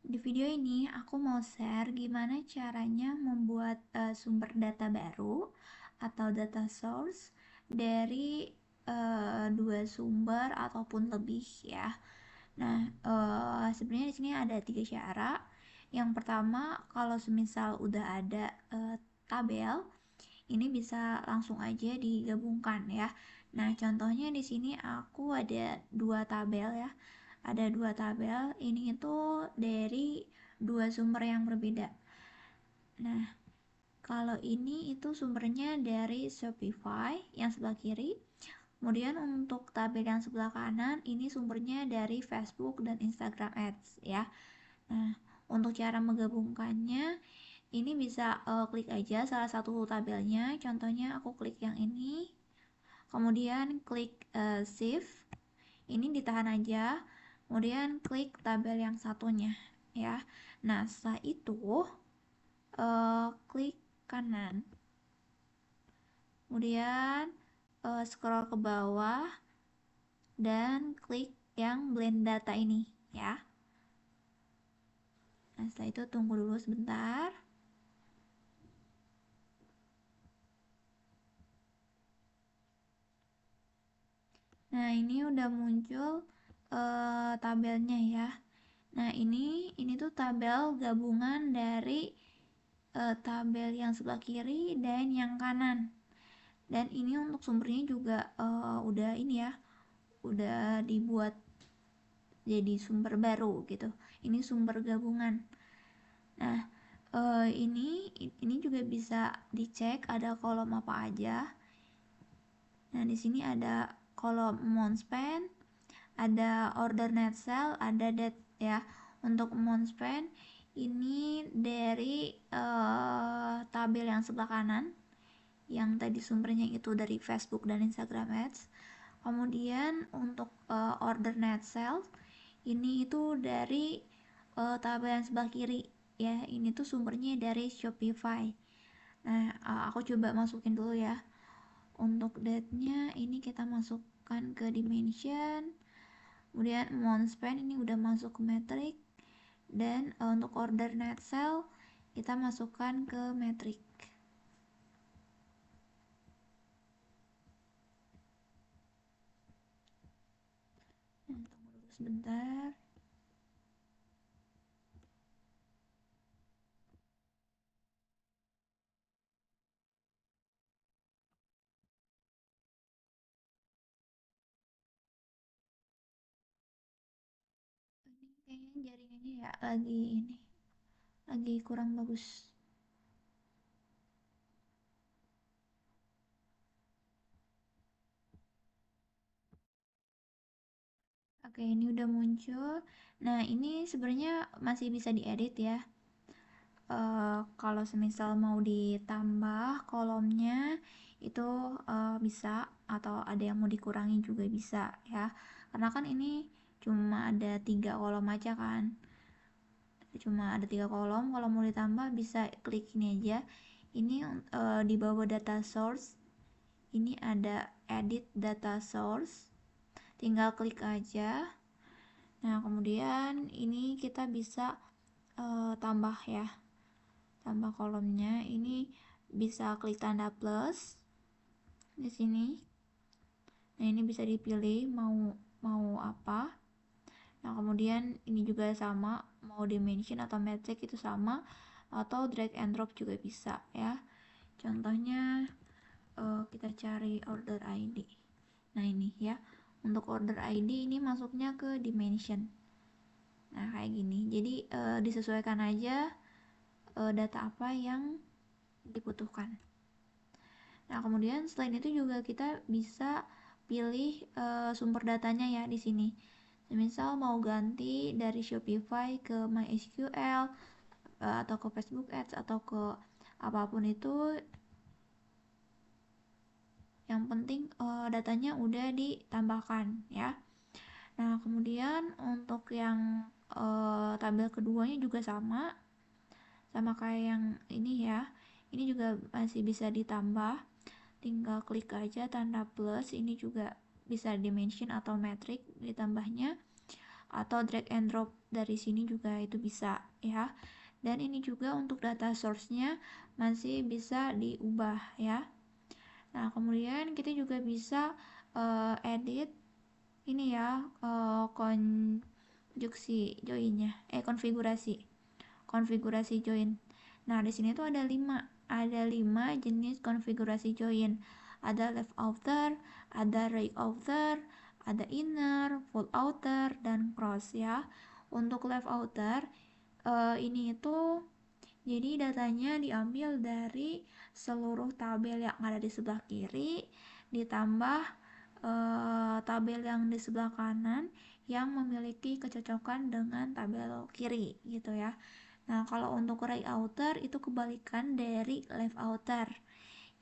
Di video ini aku mau share gimana caranya membuat sumber data baru atau data source dari dua sumber ataupun lebih ya. Nah, sebenarnya di sini ada 3 cara. Yang pertama, kalau semisal udah ada tabel, ini bisa langsung aja digabungkan ya. Nah, contohnya di sini aku ada 2 tabel ya. Ada 2 tabel, ini itu dari 2 sumber yang berbeda. Nah, kalau ini itu sumbernya dari Shopify yang sebelah kiri. Kemudian untuk tabel yang sebelah kanan, ini sumbernya dari Facebook dan Instagram Ads ya. Nah, untuk cara menggabungkannya, ini bisa klik aja salah satu tabelnya. Contohnya aku klik yang ini, kemudian klik shift, ini ditahan aja, kemudian klik tabel yang satunya ya. Nah, setelah itu klik kanan, kemudian scroll ke bawah dan klik yang blend data ini ya. Nah, setelah itu tunggu dulu sebentar. Nah, ini udah muncul tabelnya ya. Nah, ini tuh tabel gabungan dari tabel yang sebelah kiri dan yang kanan. Dan ini untuk sumbernya juga udah ini ya, udah dibuat jadi sumber baru gitu. Ini sumber gabungan. Nah, ini juga bisa dicek ada kolom apa aja. Nah, di sini ada kolom amount spend, ada order net sale, ada date ya. Untuk amount spend ini dari tabel yang sebelah kanan, yang tadi sumbernya itu dari Facebook dan Instagram Ads. Kemudian untuk order net sale ini itu dari tabel yang sebelah kiri ya. Ini tuh sumbernya dari Shopify. Nah, aku coba masukin dulu ya. Untuk date-nya ini kita masukkan ke dimension. Kemudian amount spend ini udah masuk ke metric. Dan untuk order net sale kita masukkan ke metric. Tunggu dulu sebentar. Ini kayaknya jaringannya ya lagi kurang bagus. Oke, ini udah muncul. Nah, ini sebenarnya masih bisa diedit ya. Kalau semisal mau ditambah kolomnya itu bisa, atau ada yang mau dikurangi juga bisa ya. Karena kan ini cuma ada 3 kolom aja kan. Cuma ada 3 kolom. Kalau mau ditambah bisa klik ini aja. Ini di bawah data source. Ini ada edit data source. Tinggal klik aja. Nah, kemudian ini kita bisa tambah ya. Tambah kolomnya. Ini bisa klik tanda plus di sini. Nah, ini bisa dipilih mau apa. Nah, kemudian ini juga sama, mau dimension atau metric itu sama, atau drag and drop juga bisa ya. Contohnya kita cari order ID. Nah, ini ya. Untuk order ID ini masuknya ke dimension. Nah, kayak gini. Jadi disesuaikan aja data apa yang dibutuhkan. Nah, kemudian selain itu juga kita bisa pilih sumber datanya ya di sini. Misal mau ganti dari Shopify ke MySQL atau ke Facebook Ads atau ke apapun itu, yang penting datanya udah ditambahkan ya. Nah, kemudian untuk yang tabel keduanya juga sama kayak yang ini ya. Ini juga masih bisa ditambah, tinggal klik aja tanda plus. Ini juga bisa dimension atau metric ditambahnya. atau drag and drop dari sini juga itu bisa ya. Dan ini juga untuk data source-nya masih bisa diubah ya. Nah, kemudian kita juga bisa edit ini ya, konjugsi joinnya, konfigurasi join. Nah, di sini tuh ada lima jenis konfigurasi join. Ada left outer, ada right outer, ada inner, full outer, dan cross ya. Untuk left outer, ini itu jadi datanya diambil dari seluruh tabel yang ada di sebelah kiri ditambah tabel yang di sebelah kanan yang memiliki kecocokan dengan tabel kiri gitu ya. Nah, kalau untuk right outer itu kebalikan dari left outer.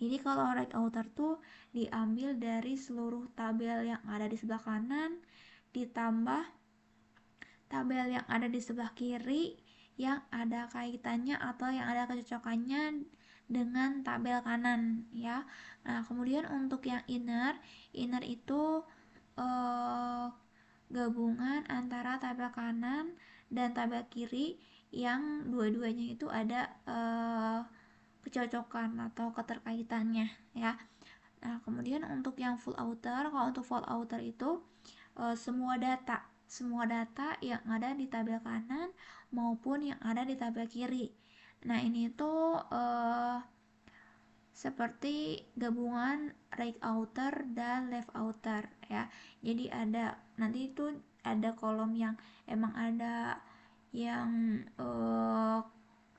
Jadi kalau right outer tuh diambil dari seluruh tabel yang ada di sebelah kanan ditambah tabel yang ada di sebelah kiri yang ada kaitannya atau yang ada kecocokannya dengan tabel kanan ya. Nah, kemudian untuk yang inner itu eh, gabungan antara tabel kanan dan tabel kiri yang dua-duanya itu ada kecocokan atau keterkaitannya ya. Nah, kemudian untuk yang full outer, kalau untuk full outer itu semua data yang ada di tabel kanan maupun yang ada di tabel kiri. Nah, ini tuh seperti gabungan right outer dan left outer ya. Jadi nanti itu ada kolom yang emang ada yang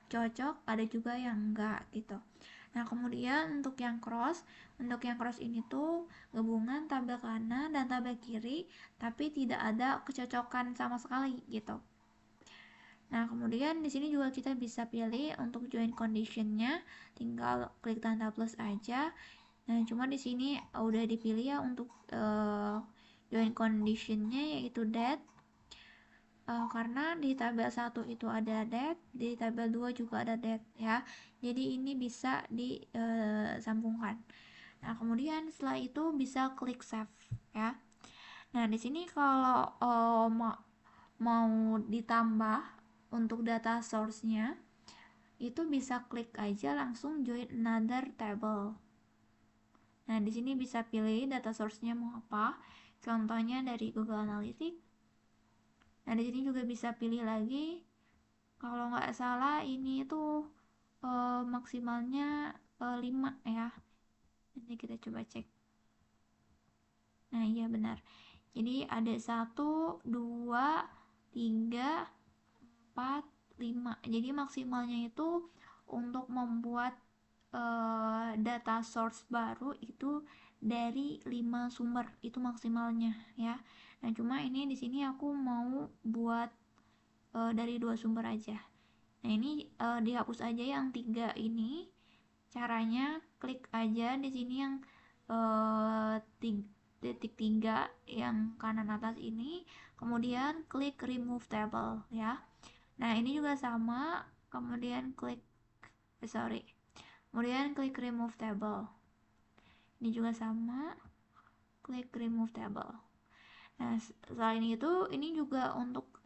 cocok, ada juga yang enggak gitu. Nah, kemudian untuk yang cross ini tuh gabungan tabel kanan dan tabel kiri, tapi tidak ada kecocokan sama sekali gitu. Nah, kemudian di sini juga kita bisa pilih untuk join conditionnya, tinggal klik tanda plus aja. Nah, cuma di sini udah dipilih ya untuk join conditionnya yaitu that. Karena di tabel 1 itu ada that, di tabel 2 juga ada that ya. Jadi ini bisa disambungkan. Nah, kemudian setelah itu bisa klik save ya. Nah, di sini kalau mau ditambah untuk data source-nya itu bisa klik aja langsung join another table. Nah, di sini bisa pilih data source-nya mau apa. Contohnya dari Google Analytics. Nah, di sini juga bisa pilih lagi. Kalau nggak salah ini tuh maksimalnya 5 ya. Nanti kita coba cek. Nah, iya benar. Jadi ada 1, 2, 3, 4, 5. Jadi maksimalnya itu untuk membuat data source baru itu dari 5 sumber itu maksimalnya ya. Nah, cuma ini di sini aku mau buat dari 2 sumber aja. Nah, ini dihapus aja yang 3 ini. Caranya klik aja di sini yang titik 3 yang kanan atas ini, kemudian klik remove table ya. Nah, ini juga sama, kemudian kemudian klik remove table. Ini juga sama, klik remove table. Nah, selain itu ini juga untuk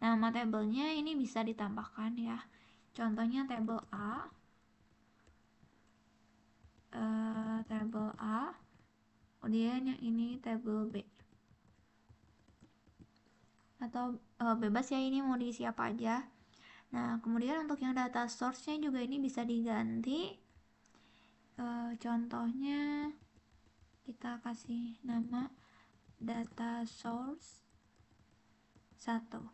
nama tabelnya ini bisa ditambahkan ya. Contohnya tabel A, kemudian yang ini tabel B. Atau bebas ya, ini mau diisi apa aja. Nah, kemudian untuk yang data source-nya juga ini bisa diganti. Contohnya kita kasih nama data source 1.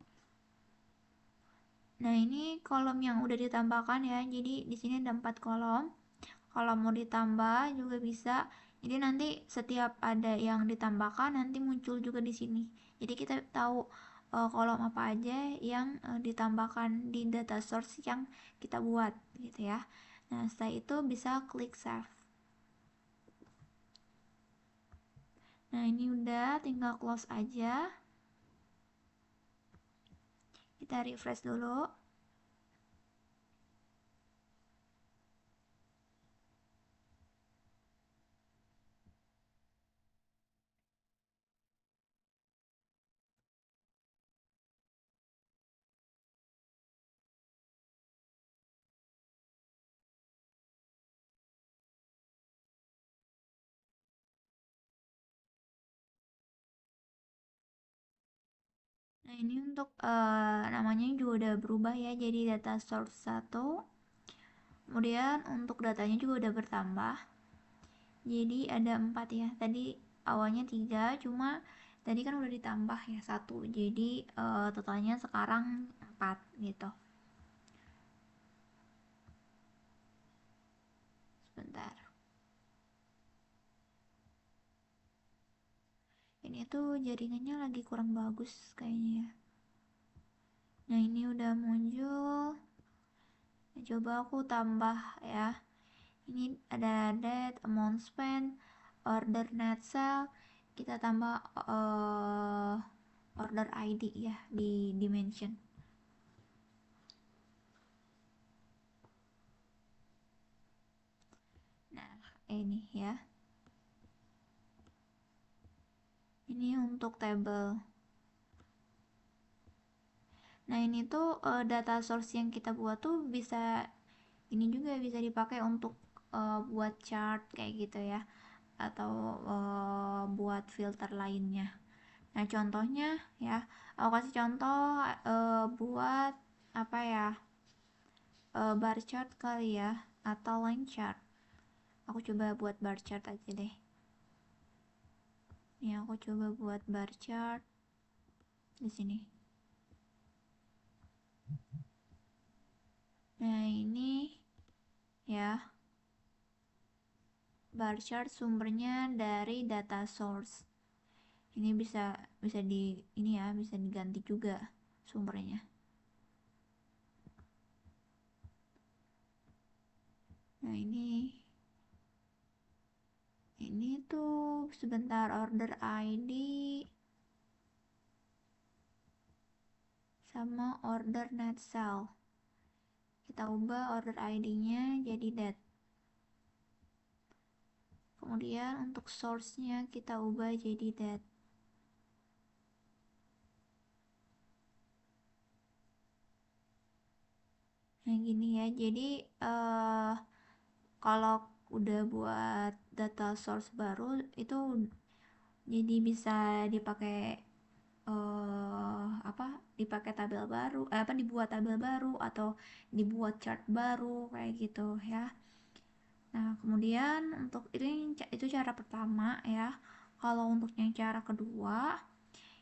Nah, ini kolom yang udah ditambahkan ya. Jadi di sini ada 4 kolom. Kalau mau ditambah juga bisa. Jadi nanti setiap ada yang ditambahkan nanti muncul juga di sini. Jadi kita tahu kolom apa aja yang ditambahkan di data source yang kita buat gitu ya. Nah, setelah itu bisa klik save. Nah, ini udah, tinggal close aja. Kita refresh dulu. Nah, ini untuk namanya juga udah berubah ya, jadi data source 1. Kemudian untuk datanya juga udah bertambah. Jadi ada 4 ya. Tadi awalnya 3, cuma tadi kan udah ditambah ya 1. Jadi totalnya sekarang 4 gitu. Sebentar. Ini tuh jaringannya lagi kurang bagus kayaknya ya. Nah, ini udah muncul. Nah, coba aku tambah ya. Ini ada date, amount spent, order net sale. Kita tambah order ID ya di dimension. Nah, ini ya. Ini untuk table. Nah, ini tuh data source yang kita buat tuh bisa ini juga bisa dipakai untuk buat chart kayak gitu ya, atau buat filter lainnya. Nah, contohnya ya, aku kasih contoh buat apa ya? Bar chart kali ya, atau line chart. Aku coba buat bar chart aja deh. Nih, aku coba buat bar chart di sini. Nah, ini ya, bar chart sumbernya dari data source. Ini bisa bisa di ini ya, bisa diganti juga sumbernya. Nah, ini tuh sebentar, order ID sama order net sale. Kita ubah order ID-nya jadi that. Kemudian untuk source-nya kita ubah jadi that. Nah, gini ya. Jadi kalau udah buat data source baru itu jadi bisa dipakai apa, dipakai tabel baru, apa, dibuat tabel baru atau dibuat chart baru kayak gitu ya. Nah, kemudian untuk ini itu cara pertama ya. Kalau untuk yang cara kedua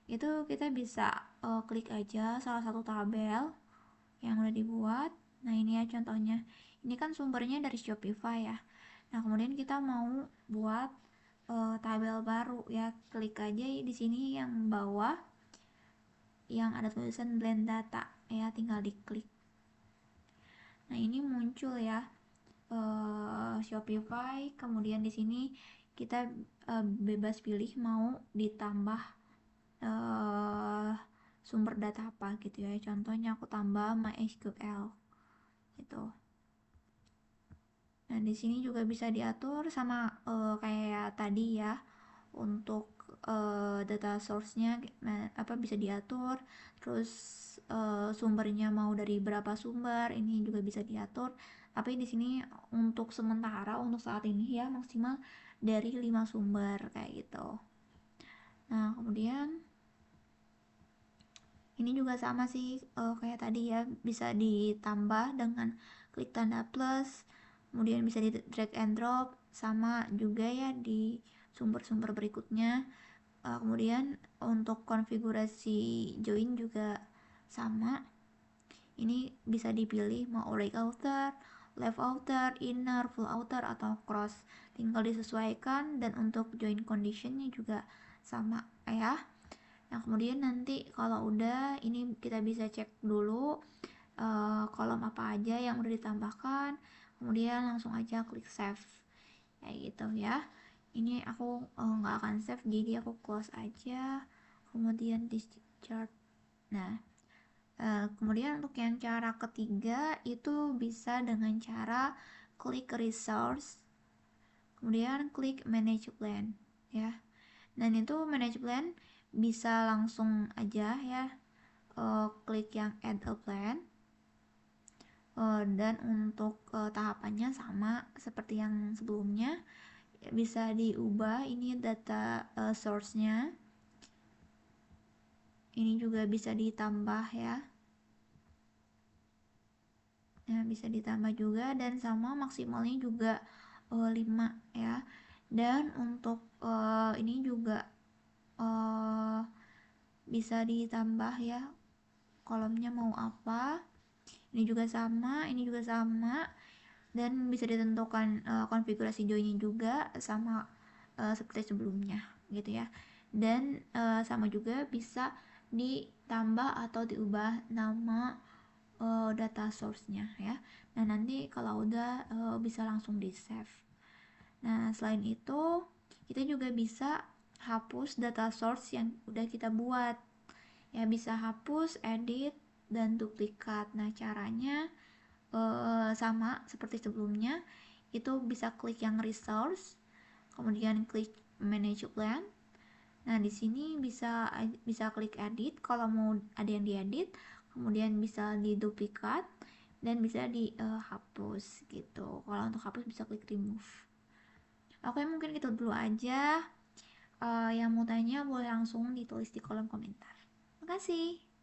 itu kita bisa klik aja salah satu tabel yang udah dibuat. Nah, ini ya contohnya. Ini kan sumbernya dari Shopify ya. Nah, kemudian kita mau buat tabel baru ya. Klik aja di sini yang bawah yang ada tulisan blend data ya, tinggal diklik. Nah, ini muncul ya Shopify. Kemudian di sini kita bebas pilih mau ditambah uh, sumber data apa gitu ya. Contohnya aku tambah MySQL gitu. Nah, di sini juga bisa diatur sama kayak tadi ya. Untuk data source-nya apa bisa diatur. Terus sumbernya mau dari berapa sumber, ini juga bisa diatur. Tapi di sini untuk sementara, untuk saat ini ya maksimal dari 5 sumber kayak gitu. Nah, kemudian ini juga sama sih kayak tadi ya, bisa ditambah dengan klik tanda plus, kemudian bisa di drag and drop, sama juga ya di sumber-sumber berikutnya. Kemudian untuk konfigurasi join juga sama. Ini bisa dipilih mau right outer, left outer, inner, full outer, atau cross. Tinggal disesuaikan, dan untuk join conditionnya juga sama ya. Nah, kemudian nanti kalau udah ini kita bisa cek dulu kolom apa aja yang udah ditambahkan. Kemudian langsung aja klik save kayak gitu ya. Ini aku nggak akan save, jadi aku close aja. Kemudian discharge. Nah, kemudian untuk yang cara ketiga itu bisa dengan cara klik resource, kemudian klik manage plan ya. Dan itu manage plan bisa langsung aja ya, klik yang add a plan. Dan untuk tahapannya sama seperti yang sebelumnya, bisa diubah ini data source-nya Ini juga bisa ditambah ya. Nah, bisa ditambah juga dan sama maksimalnya juga 5 ya. Dan untuk ini juga uh, bisa ditambah ya, kolomnya mau apa. Ini juga sama, ini juga sama, dan bisa ditentukan konfigurasi joinnya juga sama seperti sebelumnya gitu ya. Dan sama juga bisa ditambah atau diubah nama data source-nya ya. Nah, nanti kalau udah bisa langsung di save. Nah, selain itu kita juga bisa hapus data source yang udah kita buat. Ya, bisa hapus, edit, dan duplikat. Nah, caranya sama seperti sebelumnya. Itu bisa klik yang resource, kemudian klik manage plan. Nah, di sini bisa bisa klik edit kalau mau ada yang diedit, kemudian bisa diduplikat dan bisa dihapus gitu. Kalau untuk hapus bisa klik remove. Oke, mungkin itu dulu aja. Yang mau tanya boleh langsung ditulis di kolom komentar. Terima kasih.